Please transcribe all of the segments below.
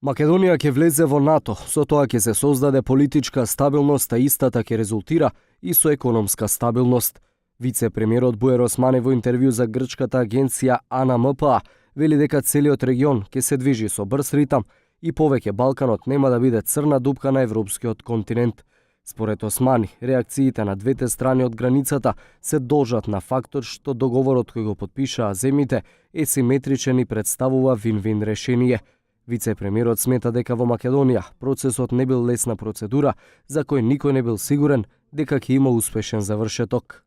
Македонија ќе влезе во НАТО, со тоа ќе се создаде политичка стабилност, а истата ќе резултира и со економска стабилност. Вице-премиерот Буер Османи во интервју за грчката агенција АНМПА вели дека целиот регион ќе се движи со брз ритам и повеќе Балканот нема да биде црна дупка на европскиот континент. Според Османи, реакциите на двете страни од границата се должат на фактор што договорот кој го потпишаа земјите е симетричен и представува вин-вин решение. Вице-премиерот смета дека во Македонија процесот не бил лесна процедура за кој никој не бил сигурен дека ќе има успешен завршеток.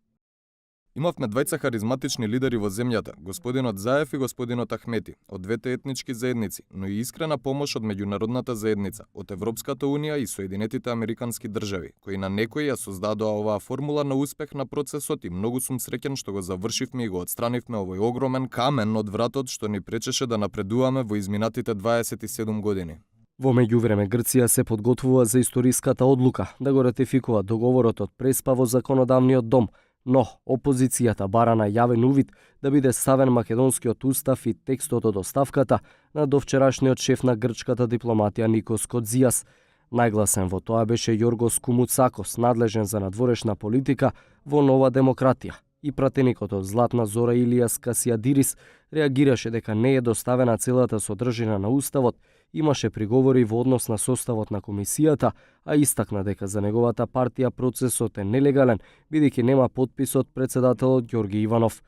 Имавме двајца харизматични лидери во земјата, господинот Заев и господинот Ахмети, од двете етнички заедници, но и искрена помош од меѓународната заедница, од Европската унија и Соединетите Американски држави, кои на некои ја создадоа оваа формула на успех на процесот и многу сум среќен што го завршивме и го отстранивме овој огромен камен од вратот што ни пречеше да напредуваме во изминатите 27 години. Во меѓувреме Грција се подготвува за историската одлука да го ратификува договорот од Преспа во законодавниот дом, но опозицијата бара на јавен увид да биде ставен македонскиот устав и текстот од оставката на довчерашниот шеф на грчката дипломатија Никос Кодзијас. Најгласен во тоа беше Јоргос Кумуцакос, надлежен за надворешна политика во Нова демократија. И пратеникот од Златна Зора Илијас Касијадирис реагираше дека не е доставена целата содржина на уставот, имаше приговори во однос на составот на комисијата, а истакна дека за неговата партија процесот е нелегален, бидејќи нема подпис од председателот Ѓорги Иванов.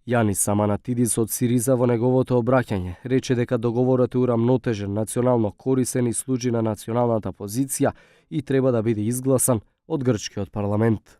Јанис Саманатидис од Сириза во неговото обраќање рече дека договорот е урамнотежен, национално корисен и служи на националната позиција и треба да биде изгласан од грчкиот парламент.